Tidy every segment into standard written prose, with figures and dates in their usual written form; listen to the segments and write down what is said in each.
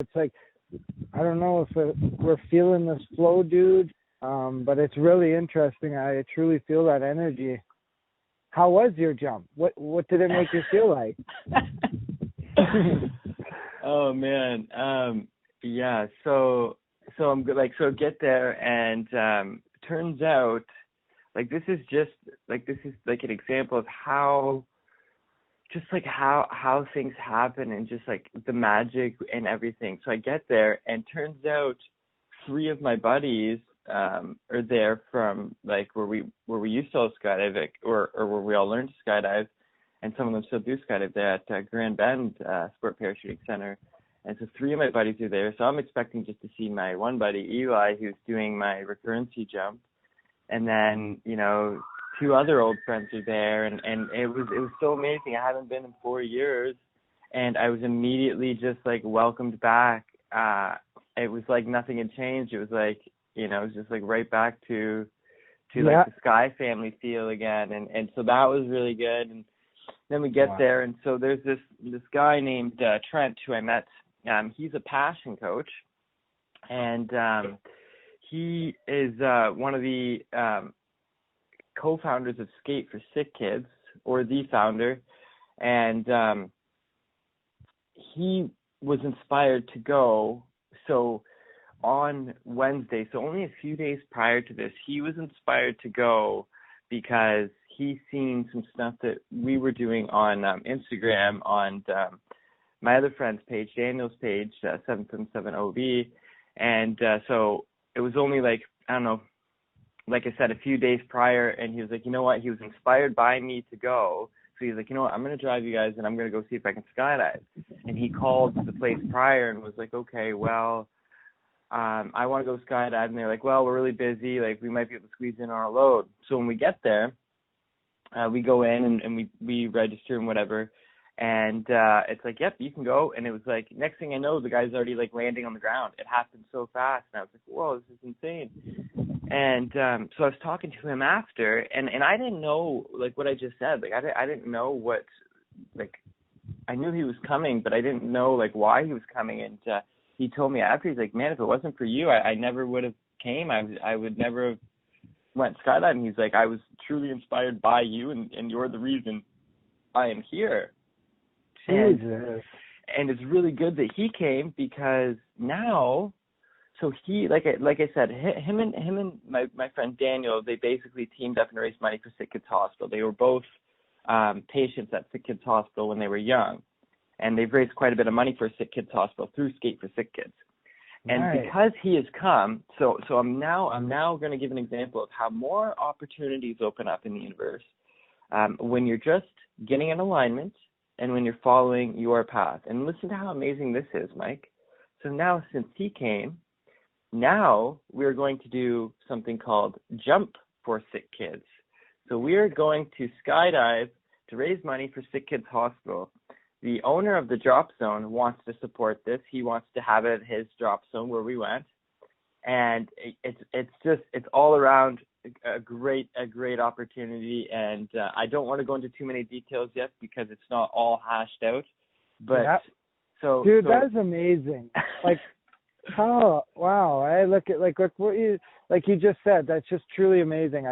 It's like, I don't know if we're feeling this flow, dude, but it's really interesting. I truly feel that energy. How was your jump? What did it make you feel like? Oh man, yeah. So I'm good. Like, so get there, and turns out, like, this is like an example of how things happen, and just like the magic and everything. So I get there, and turns out 3 of my buddies are there from like where we used to all skydive, or where we all learned to skydive, and some of them still do skydive there at Grand Bend Sport Parachuting Center. And so 3 of my buddies are there. So I'm expecting just to see my one buddy, Eli, who's doing my recurrency jump. And then, 2 other old friends are there. And it was so amazing. I haven't been in 4 years. And I was immediately just like welcomed back. It was like nothing had changed. It was like, it was just like right back to like the Sky family feel again. And so that was really good. And then we get there. And so there's this guy named Trent, who I met. He's a passion coach, and he is one of the co-founders of Skate for Sick Kids, or the founder, and he was inspired to go. So on Wednesday, so only a few days prior to this, he was inspired to go because he's seen some stuff that we were doing on Instagram, on my other friend's page, Daniel's page, 777OB, and so it was only like, I don't know, like I said, a few days prior, and he was like, you know what, he was inspired by me to go, so he's like, you know what, I'm going to drive you guys, and I'm going to go see if I can skydive. And he called the place prior and was like, okay, well, I want to go skydive, and they're like, well, we're really busy, like, we might be able to squeeze in our load. So when we get there, we go in and we register and whatever. And it's like, yep, you can go. And it was like, next thing I know, the guy's already like landing on the ground. It happened so fast. And I was like, whoa, this is insane. And so I was talking to him after, and I didn't know like what I just said. Like I didn't know what, like, I knew he was coming, but I didn't know like why he was coming. And he told me after, he's like, man, if it wasn't for you, I never would have came. I would never have went skydiving. He's like, I was truly inspired by you, and you're the reason I am here. And it's really good that he came, because now, so he, like I said, him and my friend Daniel, they basically teamed up and raised money for Sick Kids Hospital. They were both patients at Sick Kids Hospital when they were young, and they've raised quite a bit of money for Sick Kids Hospital through Skate for Sick Kids. And because he has come, so I'm now going to give an example of how more opportunities open up in the universe when you're just getting in alignment, and when you're following your path. And listen to how amazing this is, Mike. So now, since he came, now we're going to do something called Jump for Sick Kids. So we are going to skydive to raise money for Sick Kids Hospital. The owner of the drop zone wants to support this. He wants to have it at his drop zone where we went. And it's all around a great opportunity, and I don't want to go into too many details yet because it's not all hashed out. But dude, that's amazing. Like, oh wow! I look at like what you just said. That's just truly amazing.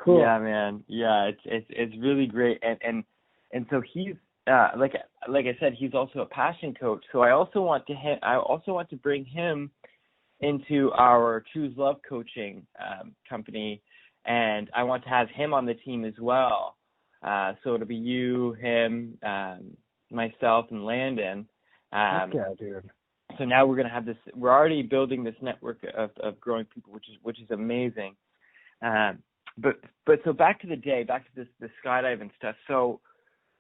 Cool. Yeah, man. Yeah, it's really great, and so he's like I said, he's also a passion coach. So I also want to bring him into our Choose Love coaching company, and I want to have him on the team as well. So it'll be you, him, myself, and Landon. Dude. So now we're gonna have this. We're already building this network of growing people, which is amazing. But so back to the day, back to the skydive and stuff. So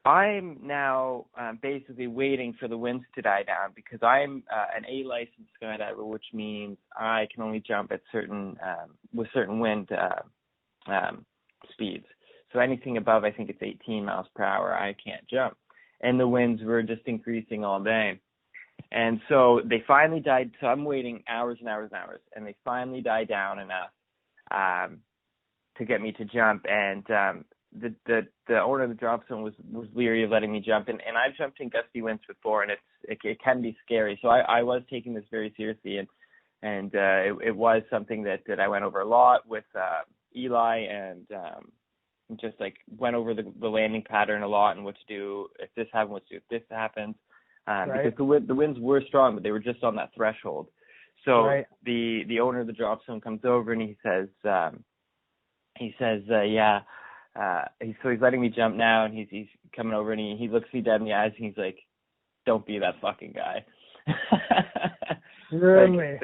I'm now basically waiting for the winds to die down, because I'm an A licensed skydiver, which means I can only jump at certain with certain wind speeds. So anything above, I think it's 18 miles per hour, I can't jump. And the winds were just increasing all day. And so they finally died. So I'm waiting hours and hours and hours, and they finally died down enough to get me to jump. And the owner of the drop zone was leery of letting me jump, and I've jumped in gusty winds before, and it can be scary. So I was taking this very seriously, and it was something that I went over a lot with Eli, and just like went over the landing pattern a lot and what to do if this happens, what to do if this happens, because the winds were strong, but they were just on that threshold. So the owner of the drop zone comes over and he says, so he's letting me jump now, and he's coming over and he looks me dead in the eyes and he's like, "Don't be that fucking guy." Really?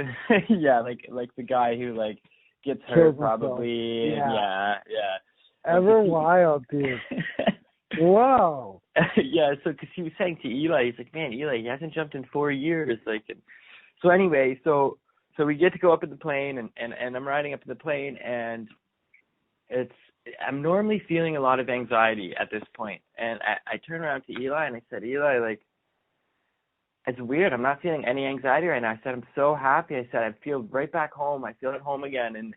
like the guy who like gets hurt probably. Yeah. Ever wild, dude. Whoa. Yeah, so because he was saying to Eli, he's like, "Man, Eli, he hasn't jumped in 4 years." Like, so anyway, so we get to go up in the plane, and I'm riding up in the plane, and I'm normally feeling a lot of anxiety at this point, and I turn around to Eli and I said, "Eli, like, it's weird. I'm not feeling any anxiety right now." I said, "I'm so happy." I said, "I feel right back home. I feel at home again." And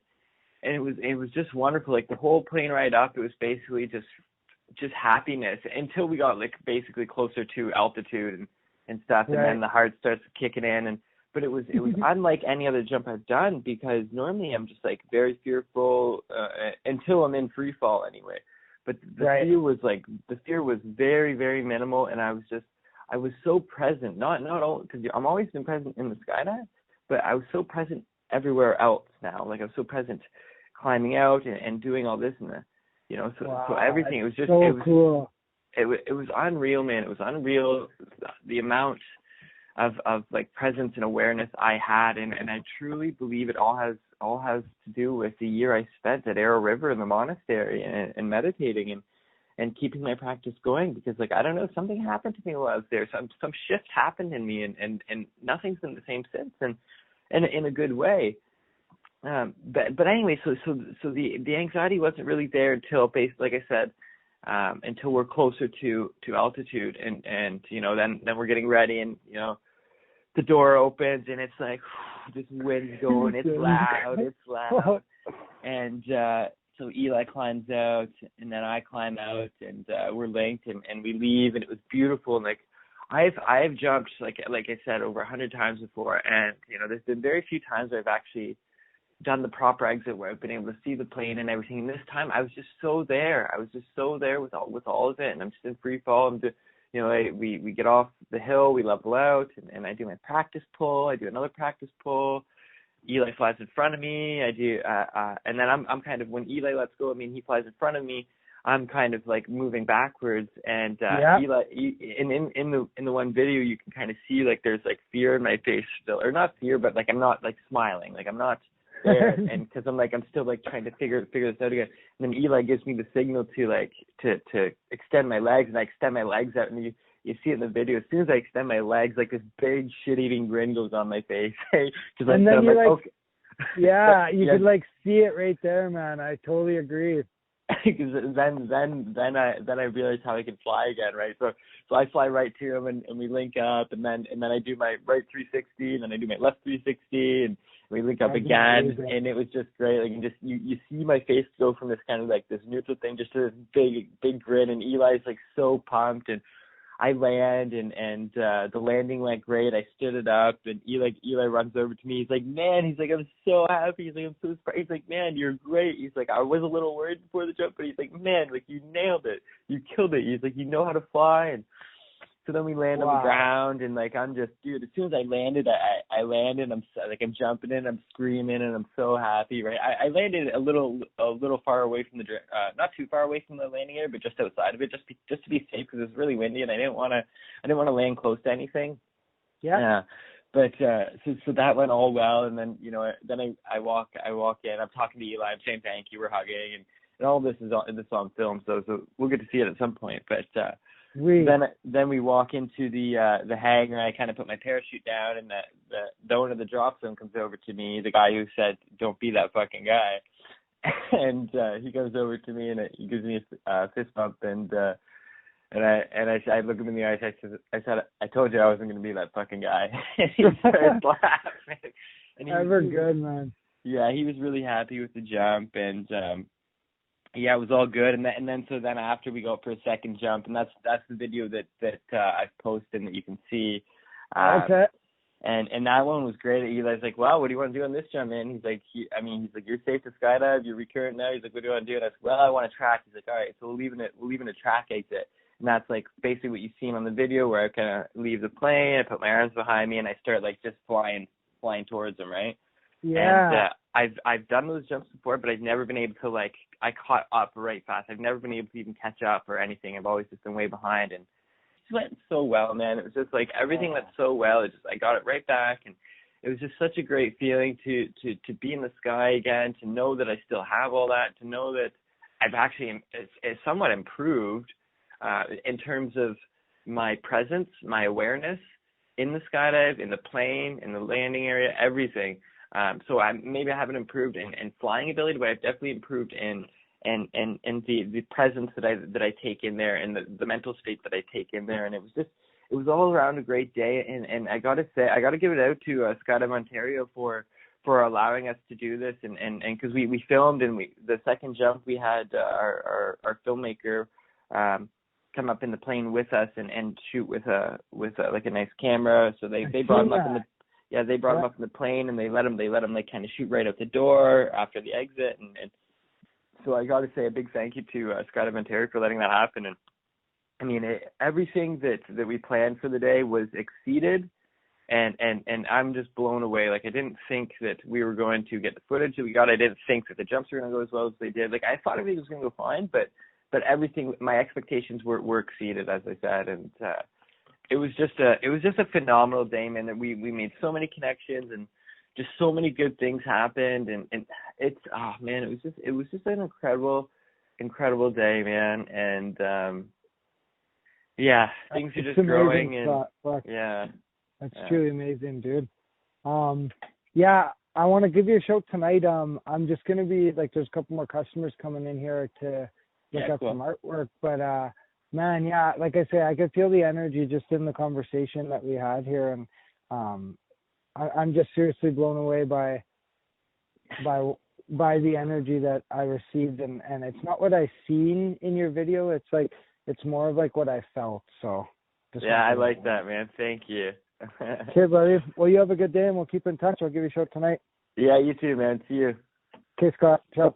it was just wonderful. Like the whole plane ride up, it was basically just happiness until we got like basically closer to altitude and stuff, and then the heart starts kicking in. But it was unlike any other jump I've done, because normally I'm just like very fearful until I'm in free fall anyway. But the fear was very, very minimal, and I was so present. Not all, because I'm always been present in the skydive, but I was so present everywhere else now. Like I was so present climbing out and doing all this and so everything. It was just so cool. It was unreal, man. It was unreal the amount of like presence and awareness I had, and I truly believe it all has to do with the year I spent at Arrow River in the monastery and meditating and keeping my practice going, because like I don't know, something happened to me while I was there. Some shift happened in me, and nothing's been the same since, and in a good way. But anyway, so the anxiety wasn't really there until like I said, until we're closer to altitude, and then we're getting ready, and the door opens and it's like this wind's going, it's loud, and so Eli climbs out, and then I climb out, and we're linked, and we leave, and it was beautiful. And like I've jumped like I said over 100 times before, and there's been very few times where I've actually done the proper exit where I've been able to see the plane and everything. And this time I was just so there. With all of it, and I'm just in free fall. We get off the hill, we level out, and I do my practice pull. I do another practice pull. Eli flies in front of me. I do, and then I'm kind of, when Eli lets go of me and he flies in front of me, I'm kind of like moving backwards. And Eli, in the one video, you can kind of see like there's like fear in my face still, or not fear, but like I'm not like smiling, like I'm not there, and because I'm still like trying to figure this out again. And then Eli gives me the signal to extend my legs, and I extend my legs out, and you see it in the video. As soon as I extend my legs, like this big shit-eating grin goes on my face. And then you're like, okay. Yeah, you could like see it right there, man. I totally agree. Because then I realized how I can fly again, right? So I fly right to him, and we link up, and then I do my right 360, and then I do my left 360, and we link up again, and it was just great. Like you see my face go from this kind of like this neutral thing just to this big grin, and Eli's like so pumped, and I land, and the landing went great. I stood it up, and Eli runs over to me. He's like, "Man," he's like, "I'm so happy." He's like, "I'm so surprised." He's like, "Man, you're great." He's like, "I was a little worried before the jump, but he's like, man, like you nailed it. You killed it." He's like, "You know how to fly." And so then we land on the ground, and like I'm just, dude, as soon as I landed, I landed. I'm jumping in, I'm screaming, and I'm so happy, right? I landed a little far away from not too far away from the landing area, but just outside of it, just to be safe, because it was really windy, and I didn't want to land close to anything. Yeah. But so that went all well, and then I walk in. I'm talking to Eli. I'm saying thank you. We're hugging, and all this is on film, so we'll get to see it at some point. But then we walk into the hangar. I kind of put my parachute down, and the owner of the drop zone comes over to me, the guy who said, "Don't be that fucking guy," and he goes over to me, and he gives me a fist bump, and I look him in the eyes. I said, "I told you I wasn't going to be that fucking guy." And he starts laughing. And Ever good, man. Yeah, he was really happy with the jump, and Yeah, it was all good, and then after we go up for a second jump, and that's the video that I've posted and that you can see. Okay. And that one was great. Eli's like, wow, what do you want to do on this jump, man? He's like, you're safe to skydive, you're recurrent now. He's like, what do you want to do? And I said, well, I want to track. He's like, all right, so we're leaving a track exit. And that's like basically what you've seen on the video, where I kind of leave the plane, I put my arms behind me, and I start like just flying towards him, right? Yeah. And I've done those jumps before, but I've never been able to, like, I caught up right fast. I've never been able to even catch up or anything. I've always just been way behind, and it went so well, man. It was just like everything went so well. I got it right back, and it was just such a great feeling to be in the sky again, to know that I still have all that, to know that I've actually it's somewhat improved in terms of my presence, my awareness in the skydive, in the plane, in the landing area, everything. So maybe I haven't improved in flying ability, but I've definitely improved in the presence that I take in there, and the mental state that I take in there. And it was all around a great day. And I gotta give it out to Skydive Ontario for allowing us to do this, and because we filmed, and the second jump we had our filmmaker come up in the plane with us and shoot with like a nice camera. So they brought him up in the they brought him up in the plane, and they let him like kind of shoot right out the door after the exit, and so I got to say a big thank you to Skydive Ontario for letting that happen. And I mean, everything that we planned for the day was exceeded, and I'm just blown away. Like, I didn't think that we were going to get the footage that we got. I didn't think that the jumps were going to go as well as they did. Like, I thought everything was going to go fine, but everything, my expectations were exceeded, as I said, and it was just a phenomenal day, man. That we made so many connections, and just so many good things happened, and it's it was just an incredible day, man. And things are just growing, and that's truly amazing, dude. I want to give you a shout tonight. I'm just gonna be like, there's a couple more customers coming in here to look up some artwork, but man, like I say, I could feel the energy just in the conversation that we had here, and I'm just seriously blown away by the energy that I received, and it's not what I seen in your video. It's like, it's more of like what I felt. So I like that, man. Thank you. Okay, buddy. Well, you have a good day, and we'll keep in touch. I'll give you a shout tonight. Yeah, you too, man. See you. Okay, Scott. Ciao.